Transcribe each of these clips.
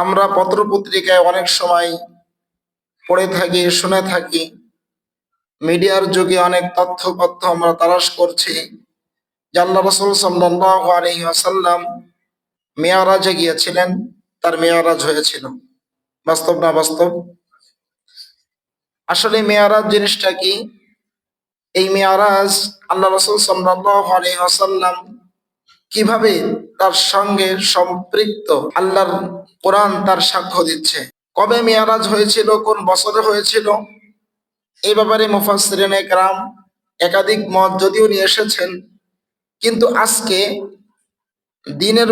আমরা পত্রপত্রিকায় অনেক সময় পড়ে থাকি, শুনে থাকি, মিডিয়ার যুগে অনেক তথ্য আমরা তালাশ করছি যে আল্লাহ রাসূল সাল্লাল্লাহু আলাইহি ওয়াসাল্লাম মেরাজে গিয়েছিলেন, তার মেরাজ হয়েছিল। বাস্তব না বাস্তব? আসলে মেরাজ জিনিসটা কি? এই মেরাজ আল্লাহ রাসূল সাল্লাল্লাহু আলাইহি ওয়াসাল্লাম কিভাবে তার সঙ্গে সম্পৃক্ত, আল্লাহর কোরআন তার সাক্ষ্য দিচ্ছে। কবে মেরাজ হয়েছিল, কোন বছরে হয়েছিল, এই ব্যাপারে মুফাসসিরিনে কেরাম একাধিক মত যদিও নিয়ে এসেছেন, কিন্তু আজকে দিনের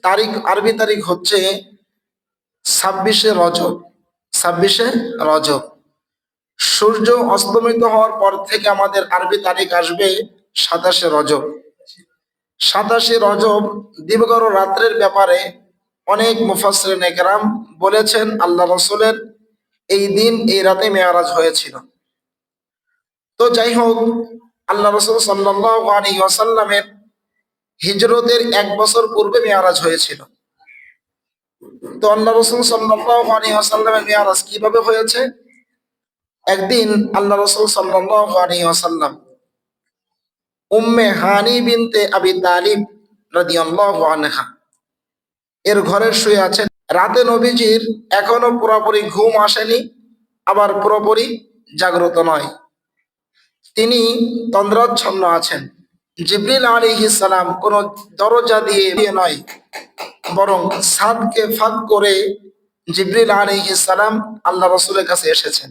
তারিখ, আরবি তারিখ হচ্ছে 26শে রজব। 26শে রজব, সূর্য অস্তমিত হওয়ার পর থেকে আমাদের আরবি তারিখ আসবে 27শে রজব। 27শে রজব দিবগর রাত্রের ব্যাপারে অনেক মুফাসসিরিনে কেরাম বলেছেন আল্লাহ রাসূলের এই দিন, এই রাতে মেরাজ হয়েছিল। তো যাই হোক, আল্লাহ রাসূল সাল্লাল্লাহু আলাইহি ওয়াসাল্লামের হিজরতের 1 বছর পূর্বে মেরাজ হয়েছিল। তো আল্লাহ রাসূল সাল্লাল্লাহু আলাইহি ওয়াসাল্লামের মেরাজ কিভাবে হয়েছে? একদিন আল্লাহ রাসূল সাল্লাল্লাহু আলাইহি ওয়াসাল্লাম উম্মে হানি বিনতে আবি তালিব রাদিয়াল্লাহু আনহা এর ঘরে শুয়ে আছেন। রাতে নবীজির এখনো পুরোপুরি ঘুম আসেনি, আবার পুরোপুরি জাগ্রত নয়, তিনি তন্দ্রাচ্ছন্ন আছেন। জিবরিল আলাইহিস সালাম কোন দরজা দিয়ে নয়, বরং ছাদকে ফাঁক করে জিবরিল আলাইহিস সালাম আল্লাহ রাসূলের কাছে এসেছেন।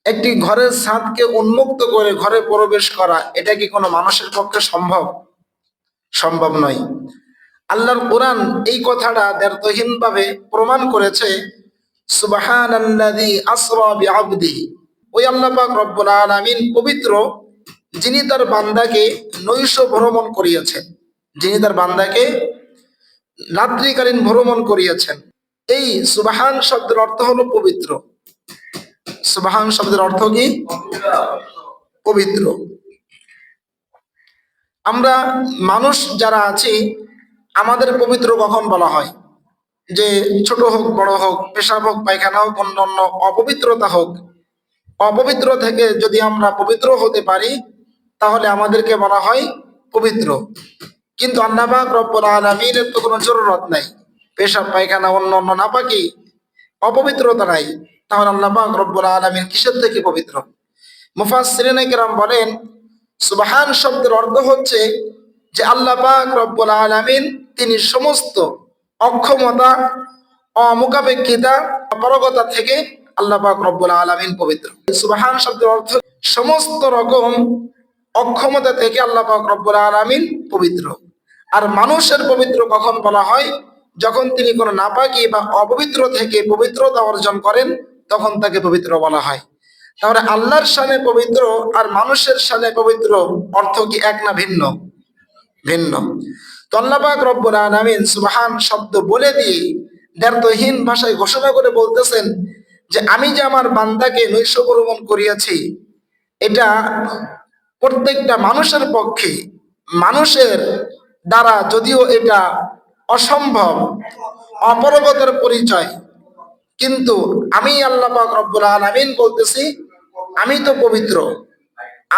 একটি ঘরের ছাদকে উন্মুক্ত করে ঘরে প্রবেশ করা, এটা কি কোনো মানুষের পক্ষে সম্ভব? সম্ভব নয়। আল্লাহর কোরআন এই কথাটা দ্ব্যর্থহীনভাবে প্রমাণ করেছে, সুবহানাল্লাযী আসরা বিআবদিহি, ওই আল্লাহ পাক রব্বুল আলামিন পবিত্র, যিনি তার বান্দাকে নৈশ ভ্রমণ করিয়েছেন, যিনি তার বান্দাকে রাত্রিকালীন ভ্রমণ করিয়েছেন। এই সুবহান শব্দের অর্থ হলো পবিত্র। সুবহান শব্দের অর্থ কি? পবিত্র। আমরা মানুষ যারা আছি, আমাদের পবিত্র কখন বলা হয়? যে ছোট হোক, বড় হোক, পেশাব হোক, পায়খানা হোক, অন্যান্য অপবিত্রতা হোক, অপবিত্র থেকে যদি আমরা পবিত্র হতে পারি তাহলে আমাদেরকে বলা হয় পবিত্র। কিন্তু আল্লাহ পাক রব্বুল আলামিনের তো কোনো জরুরত নাই, পেশাব পায়খানা অন্যান্য নাপাকি অপবিত্রতা নাই, তাহলে আল্লাহ পাক রব্বুল আলামিন কিসের থেকে পবিত্র? মুফাসসিরিনে কেরাম বলেন, সুবহান শব্দের অর্থ হচ্ছে যে আল্লাহ পাক রব্বুল আলামিন তিনি সমস্ত অক্ষমতা, অমুখাপেক্ষিতা, অপারগতা থেকে আল্লাহ পাক রব্বুল আলামিন পবিত্র। সুবহান শব্দের অর্থ সমস্ত রকম অক্ষমতা থেকে আল্লাহ পাক রব্বুল আলামিন পবিত্র। আর মানুষের পবিত্র কখন বলা হয়? যখন তিনি কোনো নাপাকি বা অপবিত্র থেকে পবিত্রতা অর্জন করেন, তখন তাকে পবিত্র বলা হয়। তাহলে আল্লাহর শানে পবিত্র আর মানুষের শানে পবিত্র অর্থ কি এক না ভিন্ন? ভিন্ন। তো আল্লাহ পাক রব্বুল আলামিন সুবহান শব্দ বলে দিয়ে দ্ব্যর্থহীন ভাষায় ঘোষণা করে বলতেছেন যে আমি যে আমার বান্দাকে নৈশ ভ্রমণ করিয়েছি, এটা প্রত্যেকটা মানুষের পক্ষে, মানুষের দ্বারা যদিও এটা অসম্ভব, অপারগতার পরিচয়, কিন্তু আমি আল্লাহ পাক রব্বুল আলামিন বলতেছি আমি তো পবিত্র,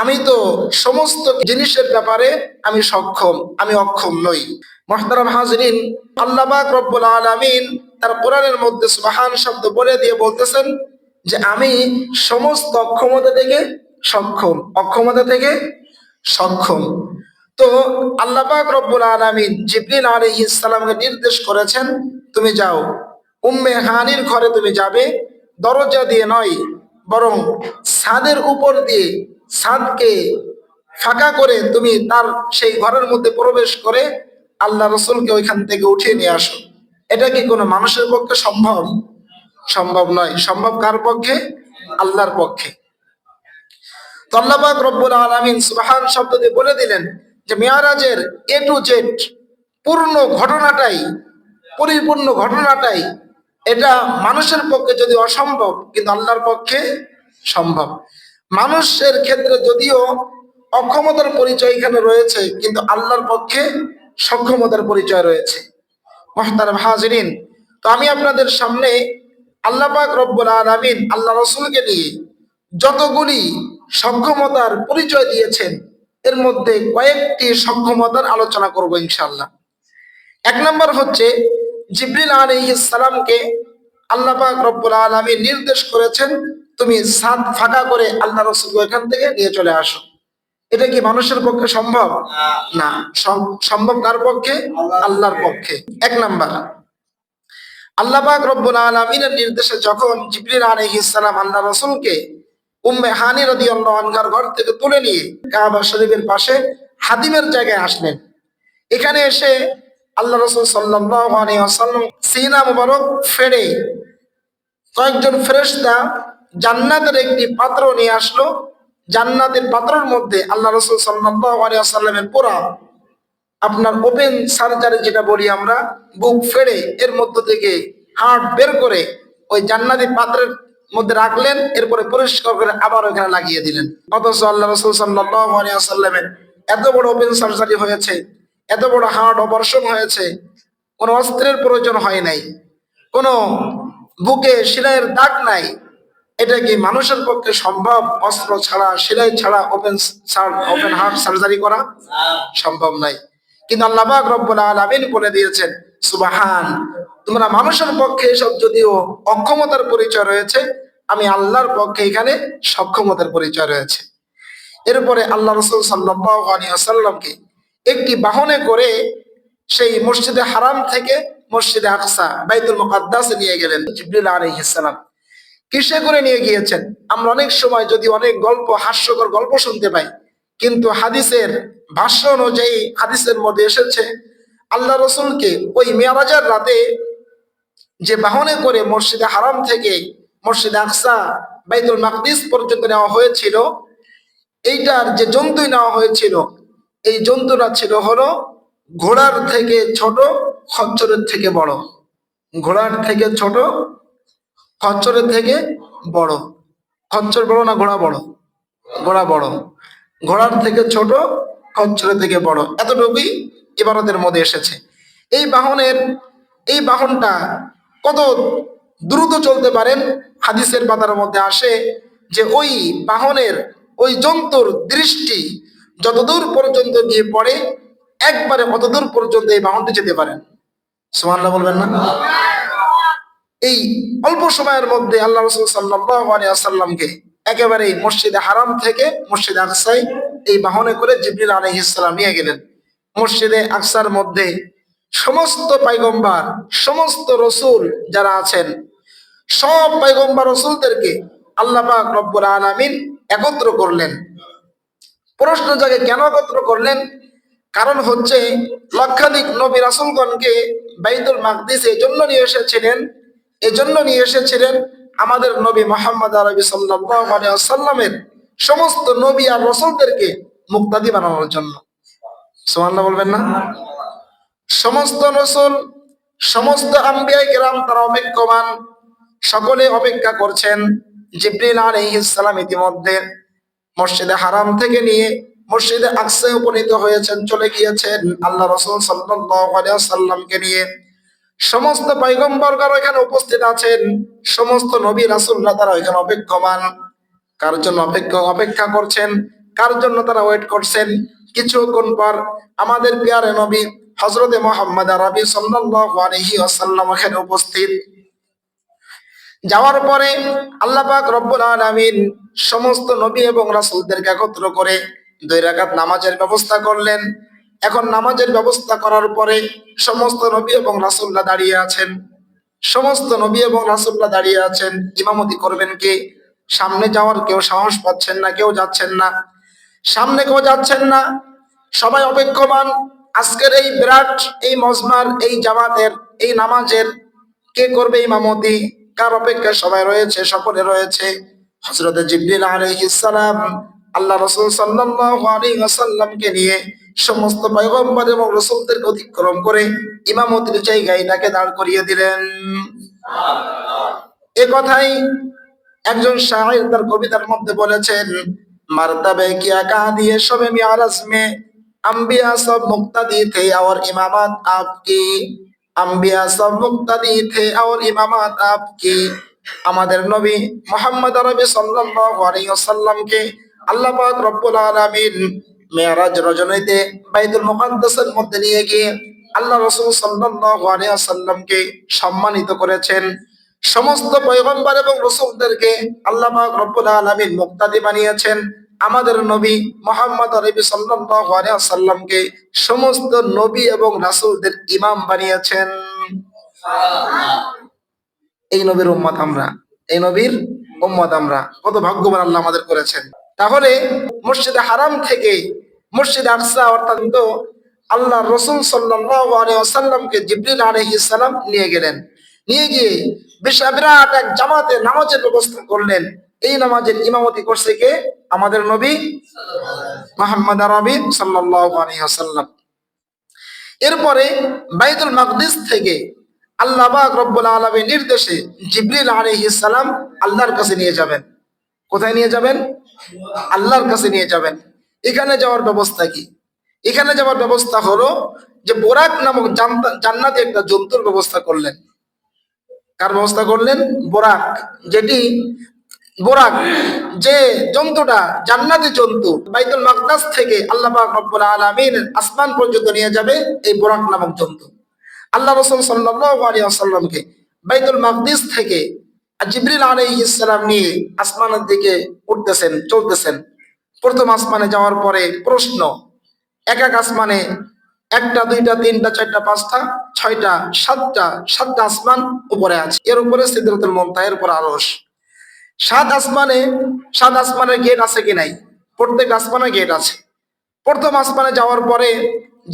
আমি তো সমস্ত জিনিসের ব্যাপারে আমি সক্ষম, আমি অক্ষম নই। মুহতারাম হাজরিন, আল্লাহ পাক রব্বুল আলামিন তার কোরআনের মধ্যে সুবহান শব্দ বলে দিয়ে বলতেছেন যে আমি সমস্ত অক্ষমতা থেকে সক্ষম, অক্ষমতা থেকে সক্ষম। তো আল্লাহ পাক রব্বুল আলামিন জিবরিল আলাইহিস সালামকে নির্দেশ করেছেন, তুমি যাও উম্মে হানির ঘরে, তুমি যাবে দরজা দিয়ে নয়, বরং ছাদের উপর দিয়ে, ছাদকে ফাঁকা করে তুমি তার সেই ঘরের মধ্যে প্রবেশ করে আল্লাহ রাসূলকে ওইখান থেকে উঠিয়ে নিয়ে আসো। এটা কি কোনো মানুষের পক্ষে সম্ভব? সম্ভব নয়। সম্ভব কার পক্ষে? আল্লাহর পক্ষে। তো আল্লাহ পাক রব্বুল আলামিন সুবহান শব্দ দিয়ে বলে দিলেন যে মেরাজের এ টু জেড পূর্ণ ঘটনাটাই, পরিপূর্ণ ঘটনাটাই, এটা মানুষের পক্ষে যদি অসম্ভব, কিন্তু আল্লাহর পক্ষে সম্ভব। মানুষের ক্ষেত্রে যদিও অক্ষমতার পরিচয় এখানে রয়েছে, কিন্তু আল্লাহর পক্ষে সক্ষমতার পরিচয় রয়েছে। মুহতারাম হাজিরিন, তো আমি আপনাদের সামনে আল্লাহ পাক রব্বুল আলামিন আল্লাহ রসুলকে নিয়ে যতগুলি সক্ষমতার পরিচয় দিয়েছেন এর মধ্যে কয়েকটি সক্ষমতার আলোচনা করব ইনশাআল্লাহ। এক নম্বর হচ্ছে জিবরিল আলাইহিস সালামকে আল্লাহ পাক রব্বুল আলামিন নির্দেশ করেছেন, তুমি ছাদ ফাঁকা করে আল্লাহ রসুলকে এখান থেকে নিয়ে চলে আসো। এটা কি মানুষের পক্ষে সম্ভব? না। সম্ভব কার পক্ষে? আল্লাহর পক্ষে। এক নাম্বার, আল্লাহ পাক রব্বুল আলামিনের নির্দেশে যখন জিবরিল আলাইহিস সালাম আল্লাহ রাসূলকে উম্মে হানি রাদিয়াল্লাহু আনহার ঘর থেকে তুলে নিয়ে কাবা শরীফের পাশে হাদিমের জায়গায় আসলেন, এখানে এসে আল্লাহ রাসূল সাল্লাল্লাহু আলাইহি ওয়াসাল্লাম সিনা মুবারক ফেড়ে কয়েকজন ফেরেশতা জান্নাতের একটি পাত্র নিয়ে আসলো। জান্নাতের পাত্রের মধ্যে আল্লাহ রাসূল সাল্লাল্লাহু আলাইহি ওয়াসাল্লামের পুরা আপনার ওপেন সার্জারি যেটা বলি আমরা, বুক ফেড়ে এর মধ্য থেকে হার্ট বের করে ওই জান্নাতি পাত্রের মধ্যে রাখলেন, এরপরে পরিষ্কার করে আবার ওখানে লাগিয়ে দিলেন। অথচ আল্লাহ রাসূল সাল্লাল্লাহু আলাইহি ওয়াসাল্লামের এত বড় ওপেন সার্জারি হয়েছে, এত বড় হার্ট অপারেশন হয়েছে, কোনো অস্ত্রের প্রয়োজন হয় নাই, কোনো বুকে সেলাইয়ের দাগ নাই। এটা কি মানুষের পক্ষে সম্ভব? অস্ত্র ছাড়া, সেলাই ছাড়া ওপেন হার্ট সার্জারি করা সম্ভব নাই। কিন্তু আল্লাহ পাক রব্বুল আলামিন বলে দিয়েছেন, সুবহান, তোমরা মানুষের পক্ষে এসব যদিও অক্ষমতার পরিচয় রয়েছে, আমি আল্লাহর পক্ষে এখানে সক্ষমতার পরিচয় রয়েছে। এরপরে আল্লাহ রাসূল সাল্লাল্লাহু আলাইহি ওয়াসাল্লামকে একটি বাহনে করে সেই মসজিদে হারাম থেকে মসজিদে আকসা বাইতুল মুকাদ্দাসে নিয়ে গেলেন জিবরিল আলাইহিস সালাম। কিসে করে নিয়ে গিয়েছেন? আমরা অনেক সময় যদি অনেক গল্প, হাস্যকর গল্প শুনতে পাই, কিন্তু হাদিসের ভাষ্য অনুযায়ী হাদিসের মধ্যে এসেছে আল্লাহ রসুলকে ওই মেরাজের রাতে যে বাহনে করে মসজিদে হারাম থেকে মসজিদে আকসা বাইতুল মাকদিস পর্যন্ত নেওয়া হয়েছিল, এইটার যে জন্তুই নেওয়া হয়েছিল, এই জন্তুটা ছিল হলো ঘোড়ার থেকে ছোট, খচ্চরের থেকে বড়। ঘোড়ার থেকে ছোট, খচ্চরের থেকে বড়। খচ্চর বড় না ঘোড়া বড়? ঘোড়া বড়। ঘোড়ার থেকে ছোট, খচ্চরের থেকে বড়, এতটুকুই ইবারতের মধ্যে এসেছে। এই বাহনটা কত দ্রুত চলতে পারেন? হাদিসের পাতার মধ্যে আসে যে ওই বাহনের ওই জন্তুর দৃষ্টি যতদূর পর্যন্ত গিয়ে পড়ে, একবারে অতদূর পর্যন্ত এই বাহনটি যেতে পারেন। সুবহানাল্লাহ বলবেন না? এই অল্প সময়ের মধ্যে আল্লাহ রাসূল সাল্লাল্লাহু আলাইহি ওয়াসাল্লামকে একেবারে মসজিদে হারাম থেকে মসজিদে আকসায় এই বাহনে করে জিবরিল আলাইহিস সালাম নিয়ে গেলেন। মসজিদে আকসার মধ্যে সমস্ত পয়গম্বর, সমস্ত রসুল যারা আছেন, সব পয়গম্বর রসুলদেরকে আল্লাহ পাক রব্বুল আলামিন একত্র করলেন। প্রশ্ন জাগে কেন একত্র করলেন? কারণ হচ্ছে লক্ষাধিক নবী রাসূলগণকে বাইতুল মাকদিস এজন্য নিয়ে এসেছিলেন আমাদের নবী মুহাম্মদ আরবি সাল্লাল্লাহু আলাইহি ওয়াসাল্লামের সমস্ত নবী আর রাসূলদেরকে মুক্তাদি বানানোর জন্য। সুবহানাল্লাহ বলবেন না? সমস্ত রাসূল, সমস্ত আম্বিয়া কিরাম তারা অপেক্ষমান, সকলে অপেক্ষা করছেন। জিবরিল আলাইহিস সালাম ইতিমধ্যে মসজিদে হারাম থেকে নিয়ে মসজিদে আকসায় উপনীত হয়েছেন, চলে গিয়েছেন আল্লাহ রাসূল সাল্লাল্লাহু আলাইহি ওয়াসাল্লামকে নিয়ে। সমস্ত পয়গম্বরগণ এখানে উপস্থিত আছেন, সমস্ত নবী রাসূলরা তারা এখানে অপেক্ষমান। কার জন্য অপেক্ষা করছেন? কার জন্য তারা ওয়েট করছেন? কিছুক্ষণ পর আমাদের প্রিয় নবী হযরতে মুহাম্মদ আরবি সাল্লাল্লাহু আলাইহি ওয়াসাল্লাম এখানে উপস্থিত। যাওয়ার পরে আল্লাহ পাক রব্বুল আলামিন সমস্ত নবী এবং রাসূলদেরকে একত্র করে 2 রাকাত নামাজের ব্যবস্থা করলেন। এখন নামাজের ব্যবস্থা করার পরে সমস্ত নবী এবং রাসূলরা দাঁড়িয়ে আছেন। সমস্ত নবী এবং রাসূলরা দাঁড়িয়ে আছেন, ইমামতি করবেন কে? সামনে যাওয়ার কেউ সাহস পাচ্ছেন না, কেউ যাচ্ছেন না। সামনে কেউ যাচ্ছেন না, সবাই অপেক্ষমান। আজকের এই বিরাট এই মজমার, এই জামাতের, এই নামাজের কে করবে ইমামতি? কার অপেক্ষায় সবাই রয়েছে? সকলে রয়েছে। হযরত জিবরিল আলাইহিস সালাম আল্লাহ রাসূল সাল্লাল্লাহু আলাইহি ওয়াসাল্লামকে নিয়ে সমস্ত পয়গম্বর এবং রাসূলদেরকে অতিক্রম করে ইমামতির জায়গায় তাকে দাঁড় করিয়ে দিলেন। এ কথাই একজন শায়ের তার কবিতার মধ্যে বলেছেন, মারতাবে কিয়া কাহা দিয়ে সবে মিয়ারাজ মে আম্বিয়া সব মুক্তাদি থে और इमामत आपकी। अंबिया सब मुक्तदी थे और इमामत आपकी। আমাদের নবী মুহাম্মদ আরবি সাল্লাল্লাহু আলাইহি ওয়াসাল্লামকে আল্লাহ পাক রব্বুল আলামিন মেরাজ রজনীতে বাইতুল মুকাদ্দাসের মধ্যে নিয়ে গিয়ে আল্লাহ রাসূল সাল্লাল্লাহু আলাইহি ওয়াসাল্লামকে সম্মানিত করেছেন। সমস্ত পয়গম্বর এবং রাসূলদেরকে আল্লাহ পাক রব্বুল আলামিন মুক্তাদি বানিয়েছেন। আমাদের নবী মুহাম্মদ আরবি সাল্লাল্লাহু আলাইহি ওয়াসাল্লামকে সমস্ত নবী এবং রাসূলদের ইমাম বানিয়েছেন। এই নবীর উম্মত আমরা, এই নবীর উম্মত আমরা, কত ভাগ্যবান আল্লাহ আমাদের করেছেন। তাহলে মসজিদে হারাম থেকে মসজিদে আকসা অর্থাৎ আল্লাহ রাসূল সাল্লাল্লাহু আলাইহি ওয়াসাল্লামকে জিবরিল আলাইহিস সালাম নিয়ে গেলেন। নিয়ে গিয়ে বিরাট এক জামাতে নামাজের ব্যবস্থা করলেন। এই নামাজের ইমামতি করছে কে? আমাদের নবী মুহাম্মদ আরবি সাল্লাল্লাহু আলাইহি ওয়াসাল্লাম। এরপরে বাইতুল মাকদিস থেকে আল্লাহ পাক রব্বুল আলামিন নির্দেশে জিবরিল আলাইহিস সালাম আল্লাহর কাছে নিয়ে যাবেন। কোথায় নিয়ে যাবেন? আল্লাহর কাছে নিয়ে যাবেন। এখানে যাওয়ার ব্যবস্থা কি? এখানে যাওয়ার ব্যবস্থা হলো যে বোরাক নামক জান্নাতে একটা জন্তুর ব্যবস্থা করলেন। কার ব্যবস্থা করলেন? বোরাক। বোরাক যে জন্তুটা জান্নাতি জন্তু বাইতুল মাকদাস থেকে আল্লাহ পাক রব্বুল আলামিন আসমান পর্যন্ত নিয়ে যাবে এই বোরাক নামক জন্তু। আল্লাহ রাসূল সাল্লাল্লাহু আলাইহি ওয়াসাল্লামকে বাইতুল মাকদিস থেকে জিবরিল আলাইহিস সালাম নিয়ে আসমানের দিকে উঠতেছেন, চলতেছেন। প্রথম আসমানে যাওয়ার পরে প্রশ্ন, এক এক আসমানে একটা, দুইটা, তিনটা, চারটা, পাঁচটা, ছয়টা, সাতটা আসমান উপরে আছে। এর উপরে সিদরাতুল মুনতাহা, এর উপর আরশ। সাত আসমানের গেট আছে কি নাই? প্রত্যেক আসমানের গেট আছে। প্রথম আসমানে যাওয়ার পরে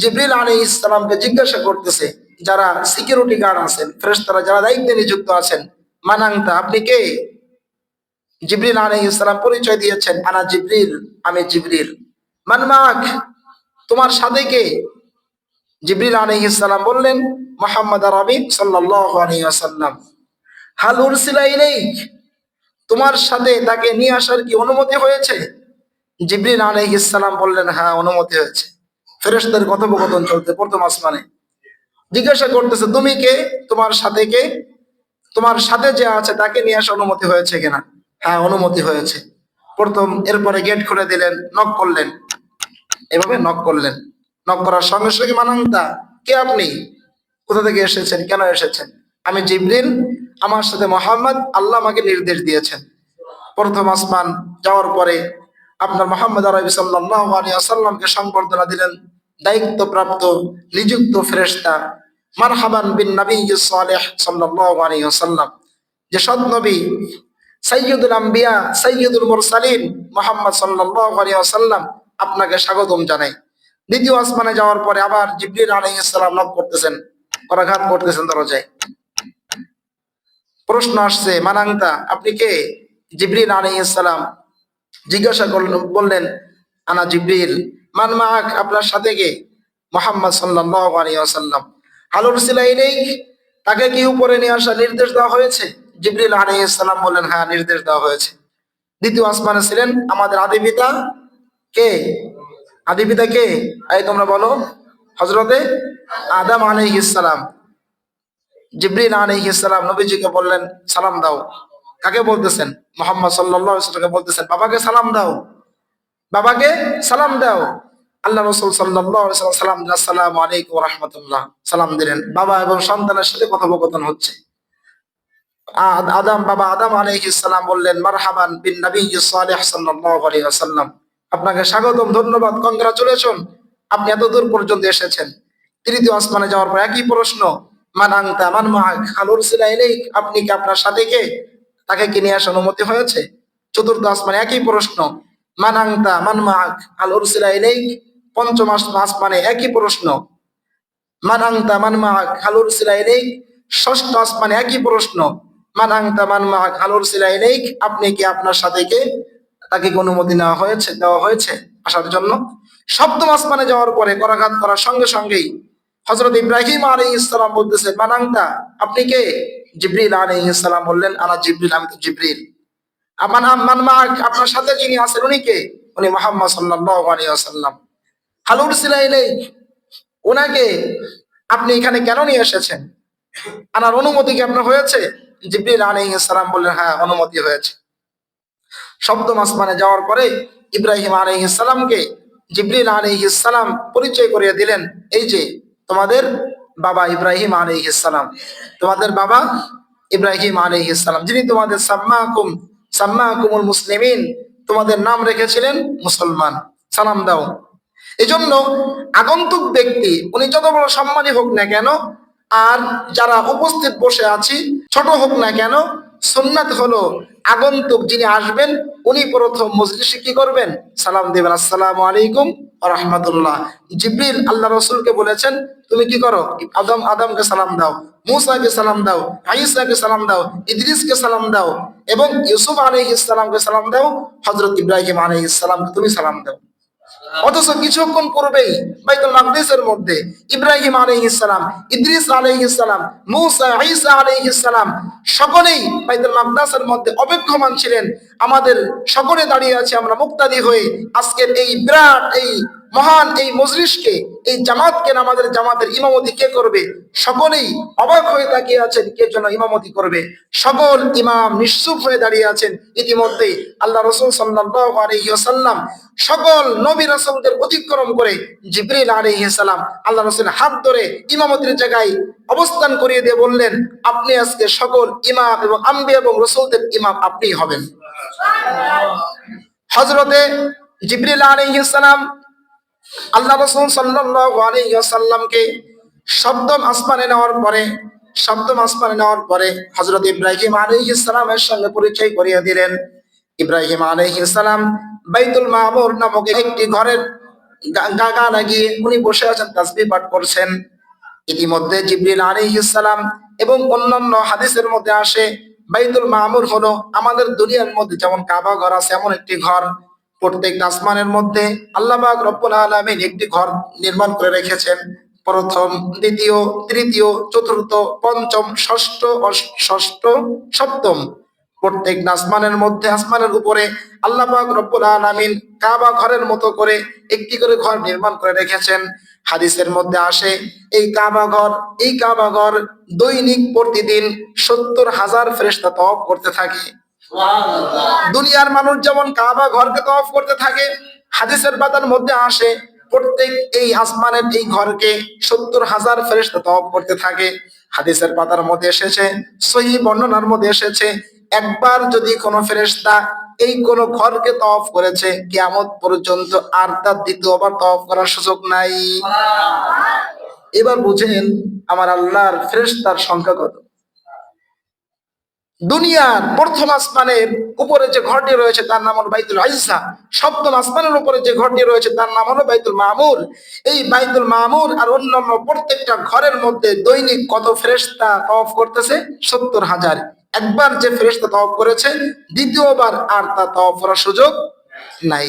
জিবরিল আলাইহিস সালামকে জিজ্ঞাসা করতেছে যারা সিকিউরিটি গার্ড আছেন, ফেরেশতারা যারা দায়িত্বে নিযুক্ত আছেন, মানাংতা, আপনি কে? জিবরিল আলাইহিস সালাম পরিচয় দিয়েছেন, আনা জিবরিল, আমি জিবরিল। মান মাক, তোমার সাথে কে? জিবরিল আলাইহিস সালাম বললেন, মুহাম্মদ আরবি সাল্লাল্লাহু আলাইহি ওয়াসাল্লাম। হাল উরসিলা ইলাইক, তোমার সাথে তাকে নিয়ে আসার কি অনুমতি হয়েছে? জিবরিল আলাইহিস সালাম বললেন, হ্যাঁ, অনুমতি হয়েছে। ফেরেশতাদের কথোপকথন চলতে প্রথম আসমানে। জিজ্ঞাসা করতেছে, তুমি কে? তোমার সাথে কে? তোমার সাথে যে আছে তাকে নিয়ে আসার অনুমতি হয়েছে কিনা? হ্যাঁ, অনুমতি হয়েছে। প্রথম এরপরে গেট খুলে দিলেন, নক করলেন, এভাবে নক করলেন। নক করার সঙ্গে সঙ্গে মানাংতা, কে আপনি? কোথা থেকে এসেছেন? কেন এসেছেন? আমি জিবরিল, আমার সাথে মোহাম্মদ, আল্লাহ আমাকে নির্দেশ দিয়েছেন। প্রথম আসমান যাওয়ার পরে আপনার মুহাম্মদ আরবি সাল্লাল্লাহু আলাইহি ওয়াসাল্লামকে সংবর্ধনা দিলেন দায়িত্বপ্রাপ্ত নিযুক্ত ফেরেশতা। মারহাবান বিন নবিয়্যিস সালিহ সাল্লাল্লাহু আলাইহি ওয়াসাল্লাম, যে সৎ নবী, সাইয়্যিদুল আম্বিয়া, সাইয়্যিদুল মুরসালিন মুহাম্মদ সাল্লাল্লাহু আলাইহি ওয়াসাল্লাম, আপনাকে স্বাগতম জানাই। দ্বিতীয় আসমানে যাওয়ার পরে আবার জিবরিল আলাইহিস সালাম নক করতেছেন, করাঘাত করতেছেন দরজায়। প্রশ্ন আসছে, মানাংতা, আপনি কে? জিবরিল আলাইহিস সালাম জিজ্ঞাসা বললেন, আনা জিবরিল। মান মাআক, আপনার সাথে কে? মুহাম্মদ সাল্লাল্লাহু আলাইহি ওয়াসাল্লাম। হাল উরসিলা ইলাইক, তাকে কি উপরে নিয়ে আসার নির্দেশ দেওয়া হয়েছে? জিবরিল আলাইহিস সালাম বললেন, হ্যাঁ, নির্দেশ দেওয়া হয়েছে। দ্বিতীয় আসমানে ছিলেন আমাদের আদি পিতা, কে? আদি পিতা কে? এই তোমরা বলো, হযরতে আদম আলাইহিস সালাম। জিবরিল আলাইহিস সালাম নবীজিকে বললেন, সালাম দাও। কাকে বলতেছেন? মুহাম্মদ সাল্লাল্লাহু আলাইহি ওয়াসাল্লামকে বলতেছেন, বাবাকে সালাম দাও, বাবাকে সালাম দাও। আল্লাহ রাসূল সাল্লাল্লাহু আলাইহি ওয়াসাল্লাম সালাম দিলেন, আসসালামু আলাইকুম ওয়া রাহমাতুল্লাহ, সালাম দিলেন। বাবা এবং সন্তানের সাথে কথোপকথন হচ্ছে। বাবা আদম আলাইহিস সালাম বললেন, মারহাবান বিন নবিয়্যিস সালিহ সাল্লাল্লাহু আলাইহি ওয়াসাল্লাম, আপনাকে স্বাগতম, ধন্যবাদ, কংগ্রাচুলেশন, আপনি এত দূর পর্যন্ত এসেছেন। তৃতীয় আসমানে যাওয়ার পর একই প্রশ্ন, মান আনতা, মান মাআক, হাল উরসিলা ইলাইক, আপনি কি, আপনার সাথে কে? তাকে কি নিয়ে আসার অনুমতি হয়েছে? চতুর্থ আসমানে একই প্রশ্ন, মান আনতা, মান মাআক, হাল উরসিলা ইলাইক। পঞ্চম আসমানে একই প্রশ্ন, মান আনতা, মান মাআক, হাল উরসিলা ইলাইক। ষষ্ঠ আসমানে একই প্রশ্ন, মান আনতা, মান মাআক, হাল উরসিলা ইলাইক, আপনি কি, আপনার সাথে কে? তাকে কি অনুমতি দেওয়া হয়েছে আসার জন্য? সপ্তম আসমানে যাওয়ার পরে করাঘাত করার সঙ্গে সঙ্গেই হযরত ইব্রাহিম আলাইহিস সালাম বলতেছেন, মান আনতা, আপনি কে? জিবরিল আলাইহিস সালাম বললেন, আনা জিবরিল, আমি তো জিবরিল। মান মাআক, আপনার সাথে যিনি আছেন উনি কে? উনি মুহাম্মদ সাল্লাল্লাহু আলাইহি ওয়াসাল্লাম। হাল উরসিলা ইলাইক, ওনাকে আপনি এখানে কেন নিয়ে এসেছেন? আনার অনুমতি কি আপনার হয়েছে? জিবরিল আলাইহিস সালাম বললেন, হ্যাঁ, অনুমতি হয়েছে। সপ্তম আসমানে যাওয়ার পরে ইব্রাহিম আলাইহিস সালামকে জিবরিল আলাইহিস সালাম পরিচয় করিয়ে দিলেন, এই যে তোমাদের বাবা ইব্রাহিম আলাইহিস সালাম, তোমাদের বাবা ইব্রাহিম আলাইহিস সালাম, যিনি তোমাদের সাম্মাকুমুল মুসলিমিন, তোমাদের নাম রেখেছিলেন মুসলমান, সালাম দাও। এজন্য আগন্তুক ব্যক্তি উনি যত বড় সম্মানী হোক না কেন, আর যারা উপস্থিত বসে আছি ছোট হোক না কেন, সুন্নাত হলো আগন্তুক যিনি আসবেন উনি প্রথম মজলিসে কি করবেন? সালাম দিবেন, আসসালামু আলাইকুম ওয়া রাহমাতুল্লাহ। জিবরিল আল্লাহ রাসূলকে বলেছেন, তুমি কি করো? আদমকে সালাম দাও, মূসাকে সালাম দাও, ঈসাকে সালাম দাও, ইদ্রিসকে সালাম দাও, এবং ইউসুফ আলাইহিস সালামকে সালাম দাও, হযরত ইব্রাহিম আলাইহিস সালামকে তুমি সালাম দাও। অথচ কিছুক্ষণ পূর্বেই বাইতুল মাকদিসের মধ্যে ইব্রাহিম আলাইহিস সালাম, ইদ্রিস আলাইহিস সালাম, মূসা, ঈসা আলাইহিস সালাম সকলেই বাইতুল মাকদাসের মধ্যে অপেক্ষমান ছিলেন। আমাদের সকলে দাঁড়িয়ে আছে আমরা মুক্তাদি হয়ে আজকের এই বিরাট, এই মহান এই মজলিসকে, এই জামাতকে, আমাদের জামাতের ইমামতি কে করবে? সকলেই অবাক হয়ে তাকিয়ে আছেন কে যেন ইমামতি করবে। সকল ইমাম নিশ্চুপ হয়ে দাঁড়িয়ে আছেন। ইতিমধ্যেই আল্লাহ রাসূল সাল্লাল্লাহু আলাইহি ওয়াসাল্লাম সকল নবী রাসূলদের অতিক্রম করে জিবরিল আলাইহিস সালাম আল্লাহ রাসূলের হাত ধরে ইমামতির জায়গায় অবস্থান করিয়ে দিয়ে বললেন, আপনি আজকে সকল ইমাম এবং আম্বিয়া এবং রাসূলদের ইমাম আপনিই হবেন। হযরতে জিবরিল আলাইহিস সালাম আল্লাহ রাসূল সাল্লাল্লাহু আলাইহি ওয়াসাল্লামকে সপ্তম আসমানে নেওয়ার পরে হযরত ইব্রাহিম আলাইহিস সালামের সঙ্গে পরিচয় করিয়ে দিলেন। ইব্রাহিম আলাইহিস সালাম বাইতুল মামুর নামক একটি ঘরের গা লাগিয়ে উনি বসে আছেন, তাসবিহ পাঠ করছেন। ইতিমধ্যে জিবরিল আলাইহিস সালাম এবং অন্যান্য হাদিসের মধ্যে আসে বাইতুল মামুর হলো আমাদের দুনিয়ার মধ্যে যেমন কাবা ঘর আছে এমন একটি ঘর। প্রত্যেক আসমানের মধ্যে আল্লাহ পাক রব্বুল আলামিন একটি ঘর নির্মাণ করে রেখেছেন। প্রথম, দ্বিতীয়, তৃতীয়, চতুর্থ, পঞ্চম, ষষ্ঠ, সপ্তম প্রত্যেক আসমানের মধ্যে, আসমানের উপরে আল্লাহ পাক রব্বুল আলামিন কাবা ঘরের মতো করে একটি করে ঘর নির্মাণ করে রেখেছেন। হাদিসের মধ্যে আসে এই কাবা ঘর দৈনিক প্রতিদিন 70,000 ফেরেশতা তওয়াফ করতে থাকে। দুনিয়ার মানুষ যেমন কাবা ঘরকে তওয়াফ করতে থাকে, হাদিসের পাতার মধ্যে আসে প্রত্যেক এই আসমানের এই ঘরকে 70,000 ফেরেশতা তওয়াফ করতে থাকে। হাদিসের পাতার মধ্যে এসেছে, সহিহ বর্ণনার মধ্যে এসেছে, একবার যদি কোনো ফেরেশতা এই কোন ঘরকে তওয়াফ করেছে, কিয়ামত পর্যন্ত আর তার দ্বিতীয়বার তওয়াফ করার সুযোগ নাই। এবার বুঝেন আমার আল্লাহর ফেরেশতার সংখ্যা কত। দুনিয়ার প্রথম আসমানের উপরে যে ঘরটি রয়েছে তার নাম হলো বাইতুল ইজ্জা, সপ্তম আসমানের উপরে যে ঘরটি রয়েছে তার নাম হলো বাইতুল মামুর। এই বাইতুল মামুর আর অন্যান্য প্রত্যেকটা ঘরের মধ্যে দৈনিক কত ফেরেশতা তওয়াফ করতেছে? 70,000। একবার যে ফেরেশতা তওয়াফ করেছে দ্বিতীয়বার আর তা তওয়াফ করার সুযোগ নাই।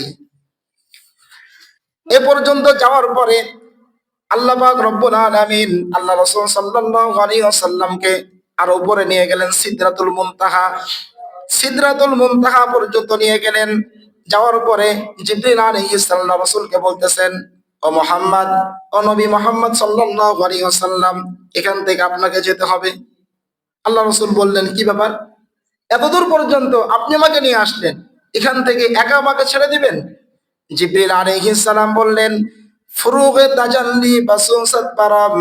এ পর্যন্ত যাওয়ার পরে আল্লাহ পাক রব্বুল আলামিন আল্লাহ রাসূল সাল্লাল্লাহু আলাইহি ওয়াসাল্লামকে আর উপরে নিয়ে গেলেন সিদরাতুল মুনতাহা পর্যন্ত নিয়ে গেলেন। যাওয়ার পরে জিবরিল আলাইহিস সালাম রাসূলকে বলতেছেন, ও মুহাম্মদ, ও নবী মুহাম্মদ সাল্লাল্লাহু আলাইহি ওয়াসাল্লাম, এখান থেকে আপনাকে যেতে হবে। আল্লাহ রাসূল বললেন, কি ব্যাপার? এতদূর পর্যন্ত আপনি আমাকে নিয়ে আসলেন, এখান থেকে একা আমাকে ছেড়ে দিবেন? জিবরিল আলাইহিস সালাম বললেন, ফুরুগে তাজাল্লি বাসুসাত পারাম,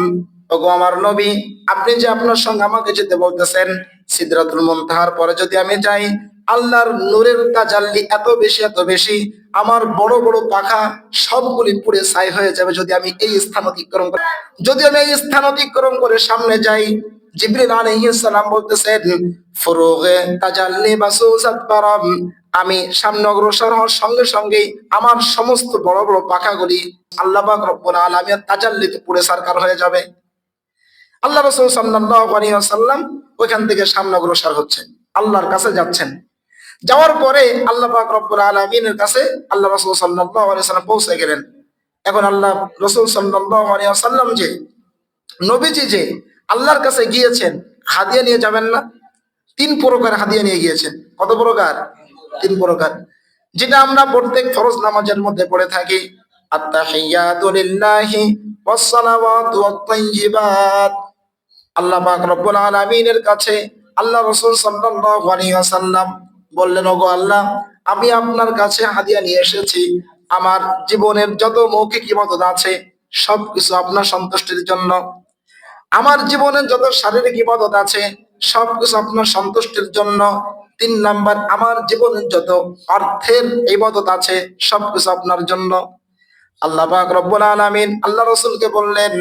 ওগো আমার নবী, আপনি যে আপনার সঙ্গে আমাকে যেতে বলতেছেন, সিদরাতুল মুনতাহার পরে যদি আমি যাই, আল্লাহর নূরের তাজাল্লি এত বেশি, আমার বড় বড় পাখা সবগুলি পুড়ে ছাই হয়ে যাবে যদি আমি এই স্থান অতিক্রম করে সামনে যাই। জিবরিল আলাইহিস সালাম বলতেছেন, ফুরুগে তাজাল্লি বাসুসাত পারাম, আমি সামনে অগ্রসর হওয়ার সঙ্গে সঙ্গেই আমার সমস্ত বড় বড় পাখাগুলি আল্লাহ পাক রব্বুল আলামিনের তাজাল্লিতে পুড়ে ছারখার হয়ে যাবে। আল্লাহ রাসূল সাল্লাল্লাহু আলাইহি ওয়াসাল্লাম ওইখান থেকে সামনে অগ্রসর হচ্ছেন, আল্লাহর কাছে যাচ্ছেন। যাওয়ার পরে আল্লাহ পাক রব্বুল আলামিনের কাছে আল্লাহ রাসূল সাল্লাল্লাহু আলাইহি ওয়াসাল্লাম পৌঁছে গেলেন। এখন আল্লাহ রাসূল সাল্লাল্লাহু আলাইহি ওয়াসাল্লাম যে নবীজি যে আল্লাহর কাছে গিয়েছেন, হাদিয়া নিয়ে যাবেন না? 3 প্রকার হাদিয়া নিয়ে গিয়েছেন। কত প্রকার? 3 প্রকার, যেটা আমরা প্রত্যেক ফরজ নামাজের মধ্যে পড়ে থাকি। আত্তাহিয়াতু লিল্লাহি ওয়াস সালাওয়াতু ওয়াত তাইয়্যিবাত। আল্লাহ পাক রব্বুল আলামিনের কাছে আল্লাহ রাসূল সাল্লাল্লাহু আলাইহি ওয়াসাল্লাম বললেন, ওগো আল্লাহ, আমি আপনার কাছে হাদিয়া নিয়ে এসেছি। আমার জীবনের যত মৌখিক ইবাদত আছে সবকিছু আপনার সন্তুষ্টির জন্য। আমার জীবনের যত শারীরিক ইবাদত আছে সবকিছু আপনার সন্তুষ্টির জন্য। 3 নাম্বার, আমার জীবনের যত অর্থের ইবাদত আছে সবকিছু আপনার জন্য। আল্লাহ পাক রব্বুল আলামিন আল্লাহ রাসূলকে বললেন,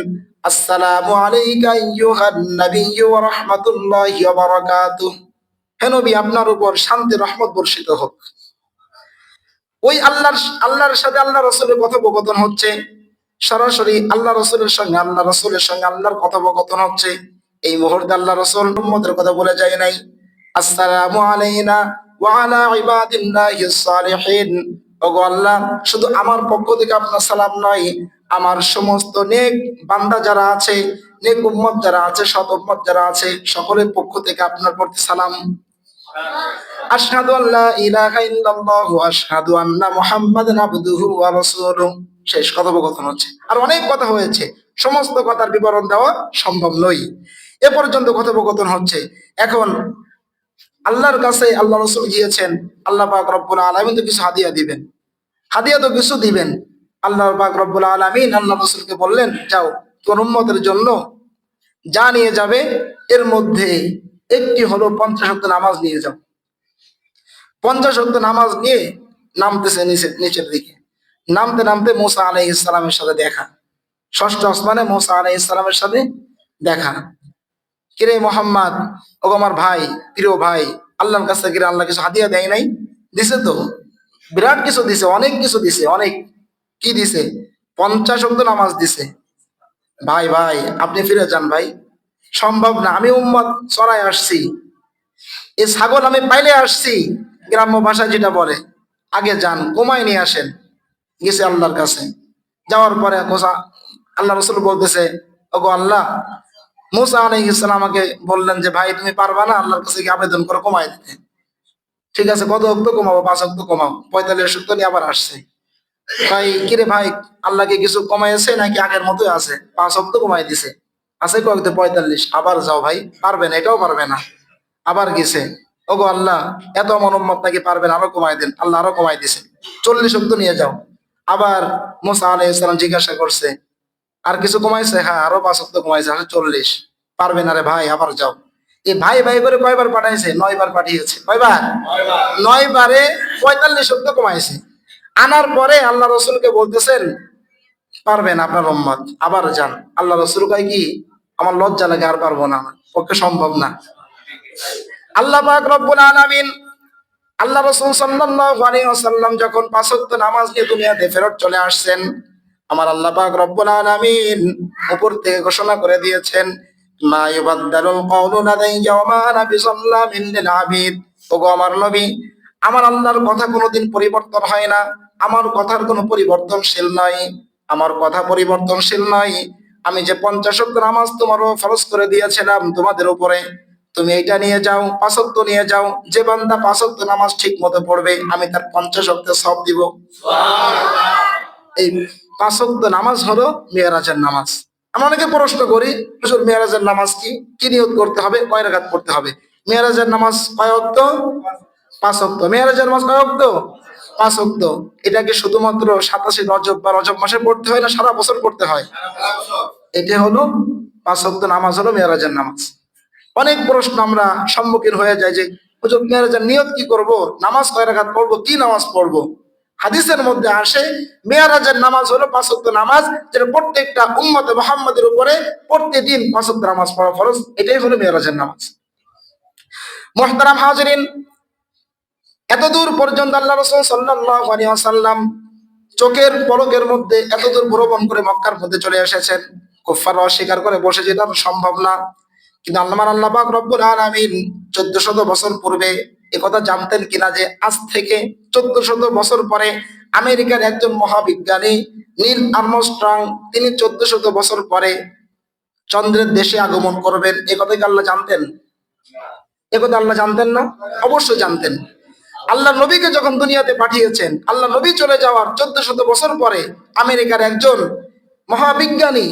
আসসালামু আলাইকা আইয়ুহান নাবিয়্যু ওয়া রাহমাতুল্লাহি ওয়া বারাকাতুহু। হে নবী, আপনার উপর শান্তি রহমত বর্ষিত হোক। ওই আল্লাহর সাথে আল্লাহ রাসূলের কথোপকথন হচ্ছে, সরাসরি আল্লাহ রাসূলের সঙ্গে আল্লাহর কথোপকথন হচ্ছে। এই মুহূর্তে আল্লাহ রাসূল উম্মতের কথা বলে যায় নাই, আসসালামু আলাইনা ওয়া আলা ইবাদিল্লাহিস সালিহিন। ওগো আল্লাহ, শুধু আমার পক্ষ থেকে আপনার সালাম নয়, আমার সমস্ত নেক বান্দা যারা আছে, নেক উম্মত যারা আছে, সৎ উম্মত যারা আছে, সকলের পক্ষ থেকে আপনার প্রতি সালাম। আশহাদু আল্লা ইলাহা ইল্লাল্লাহ ওয়া আশহাদু আন্না মুহাম্মাদান আবদুহু ওয়া রাসূলুহু। শেষ কথোপকথন হচ্ছে। আর অনেক কথা হয়েছে, সমস্ত কথার বিবরণ দেওয়া সম্ভব নয়। এ পর্যন্ত কথোপকথন হচ্ছে। এখন আল্লাহর কাছে আল্লাহ রাসূল গিয়েছেন, আল্লাহ পাক রব্বুল আলামিন তো কিছু হাদিয়া দিবেন, হাদিয়া তো কিছু দিবেন। আল্লাহ পাক রব্বুল আলামিন আল্লাহ রাসূলকে বললেন, যাও তোর উম্মতের জন্য যা নিয়ে যাবে এর মধ্যে একটি হলো 50 ওয়াক্ত নামাজ নিয়ে যাও। 50 ওয়াক্ত নামাজ নিয়ে নামতেছে নিচের দিকে। নামতে নামতে মুসা আলাইহিস সালামের সাথে দেখা। 6ষ্ঠ আসমানে মুসা আলাইহিস সালামের সাথে দেখা। কিরে মোহাম্মদ, ওগো আমার ভাই, প্রিয় ভাই, আল্লাহর কাছে গিয়ে আল্লাহ কিছু হাদিয়া দেয় নাই? দিছে তো, বিরাট কিছু দিছে, অনেক কিছু দিছে। অনেক কি দিছে? 50 ওয়াক্ত নামাজ দিছে। ভাই ভাই, আপনি ফিরে যান ভাই, সম্ভব না। আমি উম্মত চড়াই আসছি, এই ছাগল আমি পাইলে আসছি, গ্রাম্য ভাষায় যেটা বলে, আগে যান কমায় নিয়ে আসেন। গেছে আল্লাহর কাছে। যাওয়ার পরে আল্লাহ রাসূল বলতেছে, ওগো আল্লাহ, মুসা আলাইহিস সালাম আমাকে বললেন যে ভাই তুমি পারবা না, আল্লাহর কাছে কি আবেদন করে কমায় দিতে। ঠিক আছে, কত ওয়াক্ত কমাবো? 5 ওয়াক্ত কমাও। 45 ওয়াক্ত নিয়ে আবার আসছে। ভাই কিরে ভাই, আল্লাহকে কিছু কমাইছে নাকি আগের মতোই আছে? 5 ওয়াক্ত কমাই দিছে। আছে কয়েক 45। আবার যাও ভাই, পারবে না, এটাও পারবে না। আবার গেছে, ওগো আল্লাহ, এত আমার উম্মত নাকি পারবেন, আরো কমাই দেন। আল্লাহ আরো কমাই দিছে, 40 ওয়াক্ত নিয়ে যাও। আবার মুসা আলাইহিস সালাম জিজ্ঞাসা করছে, আর কিছু কমাইছে? হ্যাঁ, আরো 5 ওয়াক্ত কমাইছে, 40। পারবে না রে ভাই, আবার যাও। এই ভাই ভাই করে কয়বার পাঠাইছে? 9 বার পাঠিয়েছে। কয়বার? 9 বারে 45 ওয়াক্ত কমাইছে। আনার পরে আল্লাহ রাসূলকে বলতেছেন, পারবেন আপনার উম্মত, আবার যান। আল্লাহ রাসূল কয় কি, আমার লজ্জা লাগে, আর পারবো না, আমার পক্ষে সম্ভব না। আল্লাহ পাক রব্বুল আলামিন আল্লাহ রাসূল সাল্লাল্লাহু আলাইহি ওয়াসাল্লাম যখন 5 ওয়াক্ত নামাজ নিয়ে দুনিয়াতে ফেরত চলে আসছেন, আমার আল্লাহ পাক রব্বুল আলামিন উপর থেকে ঘোষণা করে দিয়েছেন, মা ইউবাদদালুল কওলু লাদাইয়া ওয়া মা আনা বিযাল্লামিন লিল আবিদ। ওগো আমার নবী, আমার আল্লাহর কথা কোনোদিন পরিবর্তন হয় না, আমার কথার কোনো পরিবর্তনশীল নয়, আমার কথা পরিবর্তনশীল নয়। আমি যে 50 ওয়াক্ত নামাজ তোমারও ফরজ করে দিয়েছিলাম তোমাদের উপরে, তুমি এইটা নিয়ে যাও, 5 ওয়াক্ত নিয়ে যাও। যে বান্দা 5 ওয়াক্ত নামাজ ঠিক মতো পড়বে, আমি তার 50 ওয়াক্তের সওয়াব দিব। এই 5 ওয়াক্ত নামাজ হলো মেরাজের নামাজ। আমরা অনেকে প্রশ্ন করি, হুজুর মেরাজের নামাজ কি? কি নিয়ত করতে হবে? কয় রাকাত পড়তে হবে? মেরাজের নামাজ কয় ওয়াক্ত? 5 ওয়াক্ত। মেরাজের নামাজ কয় ওয়াক্ত? 5 ওয়াক্ত। এটাকে শুধুমাত্র 87 রজব বা রজব মাসে পড়তে হয় না সারা বছর পড়তে হয়? এটা হলো 5 ওয়াক্ত নামাজ, হলো মেরাজের নামাজ। অনেক প্রশ্ন আমরা সম্মুখীন হয়ে যায় যে হুজুর মেরাজের নিয়ত কি করব, নামাজ কয় রাকাত পড়বো, কি নামাজ পড়বো? হাদিসের মধ্যে আসে মেরাজের নামাজ হলো 5 ওয়াক্ত নামাজ, যেটা প্রত্যেকটা উম্মতে মুহাম্মাদের উপরে প্রতিদিন 5 ওয়াক্ত নামাজ পড়া ফরজ। এটাই হলো মেরাজের নামাজ। মুহতারাম হাজিরিন, এতদূর পর্যন্ত আল্লাহ রাসূল সাল্লাল্লাহু আলাইহি ওয়াসাল্লাম চোখের পলকের মধ্যে এতদূর ভ্রমণ করে মক্কার মধ্যে চলে এসেছেন। কুফফাররা অস্বীকার করে বসে, যেটা সম্ভব না। কিন্তু আল্লাহ পাক রব্বুল আলামিন 1400 বছর পূর্বে একথা জানতেন কিনা যে আজ থেকে 1400 বছর পরে আমেরিকার একজন মহাবিজ্ঞানী নীল আর্মস্ট্রং, তিনি 1400 বছর পরে চন্দ্রের দেশে আগমন করবেন। একথা কি আল্লাহ জানতেন? একথা আল্লাহ জানতেন না? অবশ্যই জানতেন। আল্লাহ নবীকে যখন দুনিয়াতে পাঠিয়েছেন, আল্লাহ নবী চলে যাওয়ার 1400 বছর পরে আমেরিকার একজন মহাবিজ্ঞানী,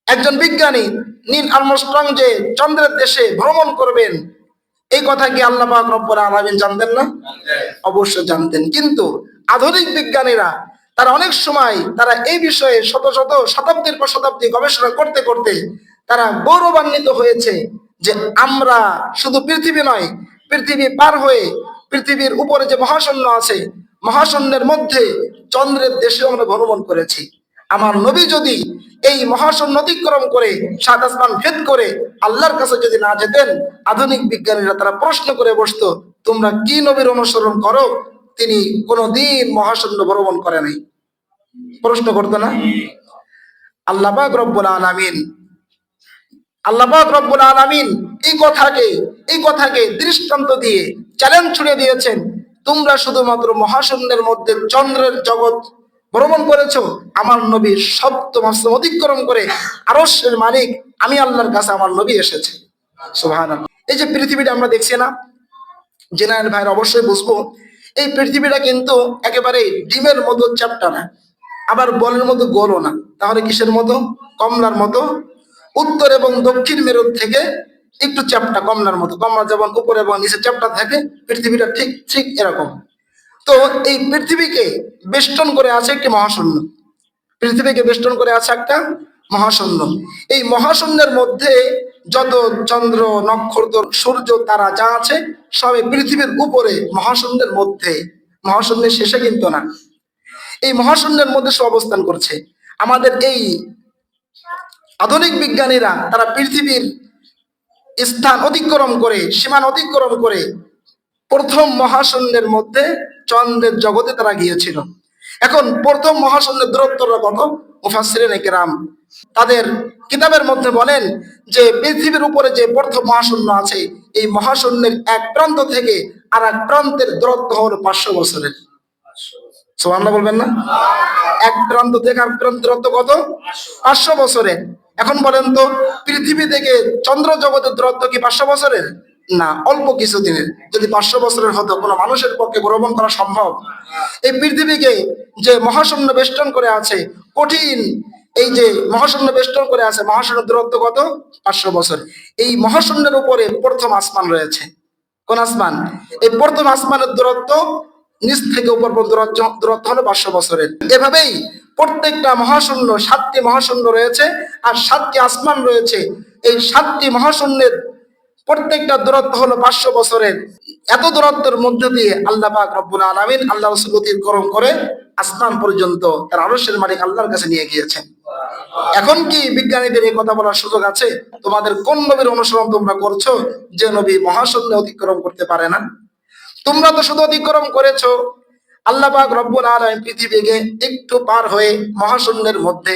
একজন বিজ্ঞানী নীল আর্মস্ট্রং যে চন্দ্রের দেশে ভ্রমণ করবেন, এই কথা কি আল্লাহ পাক রব্বুল আলামিন জানতেন না? অবশ্যই জানতেন। কিন্তু আধুনিক বিজ্ঞানীরা তারা অনেক সময় তারা এই বিষয়ে শত শত শতাব্দীর পর শতাব্দী গবেষণা করতে করতে তারা গৌরবান্বিত হয়েছে যে আমরা শুধু পৃথিবী নয়, পৃথিবী পার হয়ে পৃথিবীর উপরে যে মহাশূন্য আছে, মহাশূন্যের মধ্যে চন্দ্রের দেশেও আমরা ভ্রমণ করেছি। আমার নবী যদি এই মহাশূন্য অতিক্রম করে সাত আসমান ভেদ করে আল্লাহর কাছে যদি না যেতেন, আধুনিক বিজ্ঞানীরা তারা প্রশ্ন করে বসতো, তোমরা কি নবীর অনুসরণ করো? তিনি কোনদিন মহাশূন্য ভ্রমণ করে নাই। প্রশ্ন করতো না? আল্লাহ পাক রব্বুল আলামিন, আল্লাহ পাক রব্বুল আলামিন এই কথাকে দৃষ্টান্ত দিয়ে চ্যালেঞ্জ ছুড়ে দিয়েছেন, তোমরা শুধুমাত্র মহাশূন্যের মধ্যে চন্দ্রের জগৎ ভ্রমণ করেছো, আমার নবী সপ্তম আসমান অতিক্রম করে আরশের মালিক আমি আল্লাহর কাছে আমার নবী এসেছে। সুবহানাল্লাহ। এই যে পৃথিবীটা আমরা দেখছি না, জেনারেল ভাইরা অবশ্যই বুঝবো, এই পৃথিবীটা কিন্তু একেবারে ডিমের মতো চ্যাপ্টা না, আবার বলের মতো গোলও না। তাহলে কিসের মতো? কমলার মতো। উত্তর এবং দক্ষিণ মেরুর থেকে একটু চ্যাপ্টা, কমলার মতো। কমলা যেমন উপরে এবং নিচে চ্যাপ্টা থাকে, পৃথিবীটা ঠিক ঠিক এরকম। তো এই পৃথিবীকে বেষ্টন করে আছে একটি মহাশূন্য, পৃথিবীকে বেষ্টন করে আছে একটা মহাশূন্য। এই মহাশূন্যের মধ্যে যত চন্দ্র, নক্ষত্র, সূর্য, তারা যা আছে সবই পৃথিবীর উপরে, মহাশূন্যের মধ্যে, মহাশূন্যের শেষে কিন্তু না। এই মহাশূন্যের মধ্যে সে অবস্থান করছে। আমাদের এই আধুনিক বিজ্ঞানীরা তারা পৃথিবীর স্থান অতিক্রম করে, সীমানা অতিক্রম করে প্রথম মহাশূন্যের মধ্যে চন্দ্রের জগতে তারা গিয়েছিল। এখন প্রথম মহাশূন্যের দূরত্বটা কত? মুফাসসিরিনে কেরাম তাদের কিতাবের মধ্যে বলেন যে পৃথিবীর উপরে যে প্রথম মহাশূন্য আছে, এই মহাশূন্যের এক প্রান্ত থেকে আর এক প্রান্তের দূরত্ব হলো 500 বছরের। সুবহানাল্লাহ বলবেন না? এক প্রান্ত থেকে আর প্রান্তের দূরত্ব কত? 500 বছরের। এখন বলেন তো, পৃথিবী থেকে চন্দ্র জগতের দূরত্ব কি 500 বছরের? না, অল্প কিছু দিনের। যদি 500 বছরের হতো, কোনো মানুষের পক্ষে ভ্রমণ করা সম্ভব? এই পৃথিবীকে যে মহাশূন্য বেষ্টন করে আছে, কঠিন এই যে মহাশূন্য বেষ্টন করে আছে, মহাশূন্যের দূরত্ব কত? 500 বছর। এই মহাশূন্যের উপরে প্রথম আসমান রয়েছে। কোন আসমান? এই প্রথম আসমানের দূরত্ব নিচ থেকে উপর পর্যন্ত দূরত্ব হলো 500 বছরের। এভাবেই প্রত্যেকটা মহাশূন্য, 7টি মহাশূন্য রয়েছে আর 7টি আসমান রয়েছে। এই 7টি মহাশূন্যের প্রত্যেকটা দূরত্ব হলো 500 বছরের। এত দূরত্বের মধ্যে দিয়ে আল্লাহ পাক রব্বুল আলামিন আল্লাহ রাসূল অতিক্রম করে আসমান পর্যন্ত তার আরশের মালিক আল্লাহর কাছে নিয়ে গিয়েছেন। এখন কি বিজ্ঞানীদের এই কথা বলার সুযোগ আছে তোমাদের কোন নবীর অনুসরণ তোমরা করছো যে নবী মহাশূন্য অতিক্রম করতে পারে না? তোমরা তো শুধু অতিক্রম করেছো আল্লাহ পাক রব্বুল আলামিন পৃথিবীকে একটু পার হয়ে মহাশূন্যের মধ্যে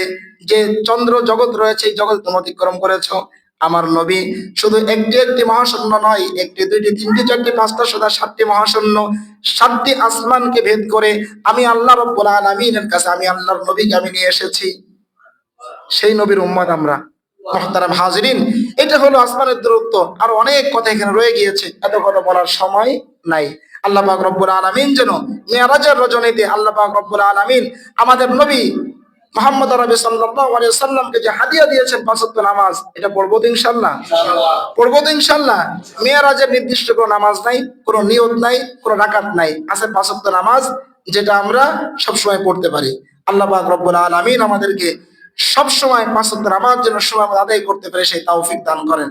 যে চন্দ্র জগৎ রয়েছে, এই জগৎ তোমরা অতিক্রম করেছো। আমার নবী শুধু একটি একটি মহাশূন্য নয়, একটি, দুইটি, তিনটি, চারটি, পাঁচটা, সোজা 7টি মহাশূন্য, 7টি আসমানকে ভেদ করে আমি আল্লাহ রব্বুল আলামিনের কাছে আমি আল্লাহর নবীকে আমি নিয়ে এসেছি। সেই নবীর উম্মত আমরা। মুহতারাম হাজিরিন, এটা হলো আসমানের দূরত্ব। আর অনেক কথা এখানে রয়ে গিয়েছে, এত কথা বলার সময় নাই। আল্লাহ পাক রব্বুল আলামিন যেন মিরাজের রজনীতে আল্লাহ পাক রব্বুল আলামিন আমাদের নবী মুহাম্মদ আরবি সাল্লাল্লাহু আলাইহি ওয়াসাল্লামকে যে হাদিয়া দিয়েছেন 5 ওয়াক্ত নামাজ, এটা পড়বো তো ইনশাআল্লাহ। পড়বো তো ইনশাআল্লাহ। মিরাজের নির্দিষ্ট কোনো নামাজ নাই, কোনো নিয়ত নাই, কোনো রাকাত নাই, আছে 5 ওয়াক্ত নামাজ, যেটা আমরা সব সময় পড়তে পারি। আল্লাহ পাক রব্বুল আলামিন আমাদেরকে সব সময় 5 ওয়াক্ত নামাজ যেন সময় আদায় করতে পারে সেই তৌফিক দান করেন।